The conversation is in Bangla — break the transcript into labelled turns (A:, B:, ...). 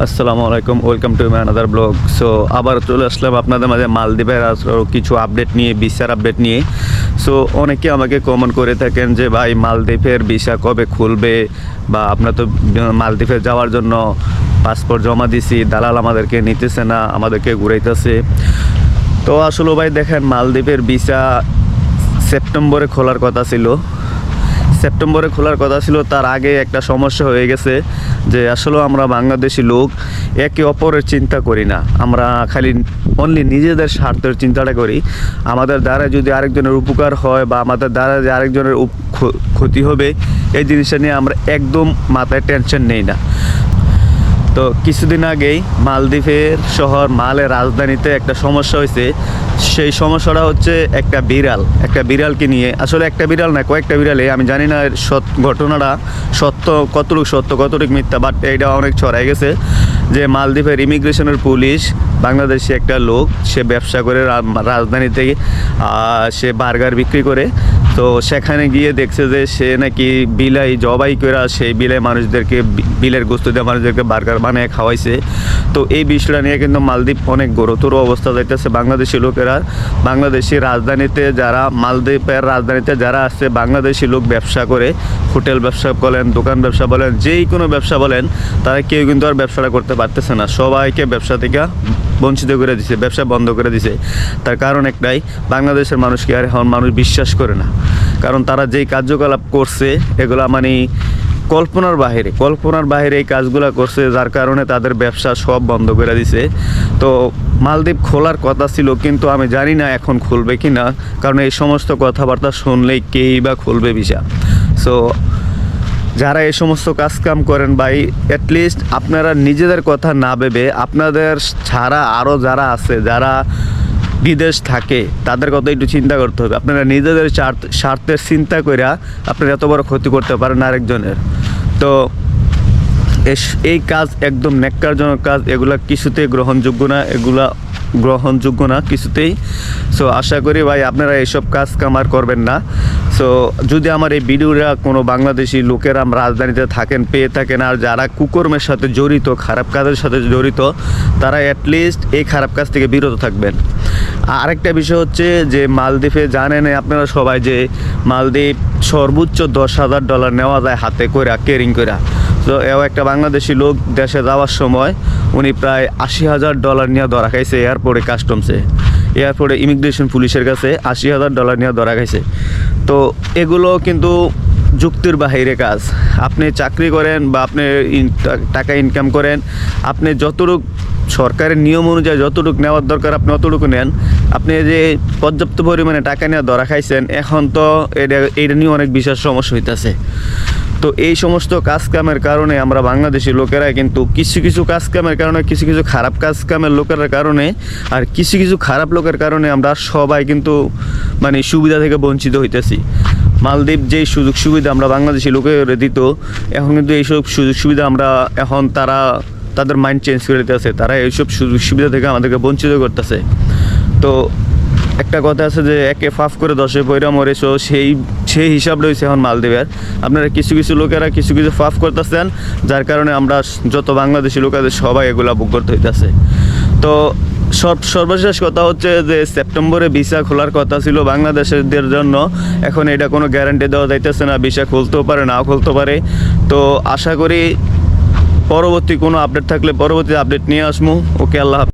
A: আসসালামু আলাইকুম, welcome to my another blog. So আবার চলে আসলাম আপনাদের মাঝে মালদ্বীপের কিছু আপডেট নিয়ে, ভিসার আপডেট নিয়ে। সো অনেকে আমাকে কমেন্ট করে থাকেন যে ভাই মালদ্বীপের ভিসা কবে খুলবে, বা আপনার তো মালদ্বীপে যাওয়ার জন্য পাসপোর্ট জমা দিছি, দালাল আমাদেরকে নিতেছে না, আমাদেরকে ঘুরাইতেছে। তো আসলে ভাই দেখেন, মালদ্বীপের ভিসা সেপ্টেম্বরে খোলার কথা ছিল। তার আগে একটা সমস্যা হয়ে গেছে যে আসলে আমরা বাংলাদেশি লোক একে অপরের চিন্তা করি না, আমরা খালি অনলি নিজেদের স্বার্থের চিন্তাটা করি। আমাদের দ্বারা যদি আরেকজনের উপকার হয় বা আমাদের দ্বারা যে আরেকজনের ক্ষতি হবে, এই জিনিসটা নিয়ে আমরা একদম মাথায় টেনশন নেই না। তো কিছুদিন আগেই মালদ্বীপের শহর মালের রাজধানীতে একটা সমস্যা হয়েছে। সেই সমস্যাটা হচ্ছে একটা বিড়ালকে নিয়ে। আসলে একটা বিড়াল না, কয়েকটা বিড়ালে, আমি জানি না ঘটনাটা কতটুকু সত্য কতটুকু মিথ্যা, বাট এইটা অনেক ছড়াই গেছে যে মালদ্বীপের ইমিগ্রেশনের পুলিশ, বাংলাদেশি একটা লোক, সে ব্যবসা করে রাজধানীতে, সে বার্গার বিক্রি করে। তো সেখানে গিয়ে দেখছে যে সে নাকি বিলাই জবাই করে সেই বিলের গোস্ত দিয়ে মানুষদেরকে বার্গার বানিয়ে খাওয়াইছে। তো এই বিষয়টা নিয়ে কিন্তু মালদ্বীপ অনেক গুরুতর অবস্থা যাইতেছে। বাংলাদেশি লোকেরা মালদ্বীপের রাজধানীতে যারা আসছে, বাংলাদেশি লোক ব্যবসা করে, হোটেল ব্যবসা বলেন, দোকান ব্যবসা বলেন, যেই কোনো ব্যবসা বলেন, তারা কেউ কিন্তু আর ব্যবসাটা করতে পারতেছে না। সবাইকে ব্যবসা থেকে বঞ্চিত করে দিছে, ব্যবসা বন্ধ করে দিছে। তার কারণ একটাই, বাংলাদেশের মানুষকে আর এখন মানুষ বিশ্বাস করে না। কারণ তারা যেই কার্যকলাপ করছে এগুলা মানে কল্পনার বাহিরে এই কাজগুলো করছে, যার কারণে তাদের ব্যবসা সব বন্ধ করে দিছে। তো মালদ্বীপ খোলার কথা ছিল, কিন্তু আমি জানি না এখন খুলবে কি না, কারণ এই সমস্ত কথাবার্তা শুনলেই কেই বা খুলবে ভিসা। সো যারা এই সমস্ত কাজকাম করেন ভাই, অ্যাটলিস্ট আপনারা নিজেদের কথা না ভেবে, আপনাদের ছাড়া আরও যারা আছে, যারা বিদেশ থাকে, তাদের কথা একটু চিন্তা করতে হবে। আপনারা নিজেদের স্বার্থের চিন্তা করে আপনারা এত বড় ক্ষতি করতে পারেন আরেকজনের। তো এই কাজ একদম ন্যাক্কারজনক কাজ, এগুলা কিছুতেই গ্রহণযোগ্য না কিছুতেই। সো আশা করি ভাই আপনারা এইসব কাজ কামার করবেন না। সো যদি আমার এই ভিডিওটা কোনো বাংলাদেশি লোকেরা রাজধানীতে পেয়ে থাকেন, আর যারা কুকর্মের সাথে জড়িত, খারাপ কাজের সাথে জড়িত, তারা অ্যাটলিস্ট এই খারাপ কাজ থেকে বিরত থাকবেন। আরেকটা বিষয় হচ্ছে যে মালদ্বীপে জানেন আপনারা সবাই যে মালদ্বীপ সর্বোচ্চ $10,000 নেওয়া যায় হাতে করে, কেরিং করে। তো একটা বাংলাদেশি লোক দেশে যাওয়ার সময় উনি প্রায় $80,000 নিয়ে ধরা খাইছে এয়ারপোর্টে ইমিগ্রেশন পুলিশের কাছে। $80,000 নিয়ে ধরা খাইছে। তো এগুলো কিন্তু যুক্তির বাহিরে কাজ। আপনি চাকরি করেন বা আপনি টাকা ইনকাম করেন, আপনি যতটুকু সরকারের নিয়ম অনুযায়ী যতটুকু নেওয়ার দরকার আপনি অতটুকু নেন। আপনি যে পর্যাপ্ত পরিমাণে টাকা নিয়ে ধরা খাইছেন, এখন তো এটা নিয়ে অনেক বিশেষ সমস্যা হইতেছে। তো এই সমস্ত কাজকামের কারণে আমরা বাংলাদেশি লোকেরা কিন্তু কিছু কাজকামের কারণে, কিছু খারাপ কাজকামের লোকের কারণে, আর কিছু খারাপ লোকের কারণে আমরা সবাই কিন্তু মানে সুবিধা থেকে বঞ্চিত হইতেছি। মালদ্বীপ যেই সুযোগ সুবিধা আমরা বাংলাদেশি লোকের দিত, এখন কিন্তু এইসব সুযোগ সুবিধা তাদের মাইন্ড চেঞ্জ করে দিতেছে। তারা এইসব সুযোগ সুবিধা থেকে আমাদেরকে বঞ্চিত করতেছে। তো একটা কথা আছে যে একে ফাফ করে 10-এ পয়রা মরে। সো সেই হিসাব রয়েছে এখন মালদ্বীপের। আপনারা কিছু লোকেরা কিছু ফাফ করতেছেন, যার কারণে আমরা যত বাংলাদেশি লোক আছে সবাই এগুলা ভোগ করতে হইতেছে। তো সর্বশেষ কথা হচ্ছে যে সেপ্টেম্বরে ভিসা খোলার কথা ছিল বাংলাদেশিদের জন্য। এখন এটা কোনো গ্যারান্টি দেওয়া যাইতেছে না, ভিসা খুলতেও পারে, নাও খুলতে পারে। তো আশা করি পরবর্তী কোনো আপডেট থাকলে পরবর্তী আপডেট নিয়ে আসবো। ওকে, আল্লাহ হাফেজ।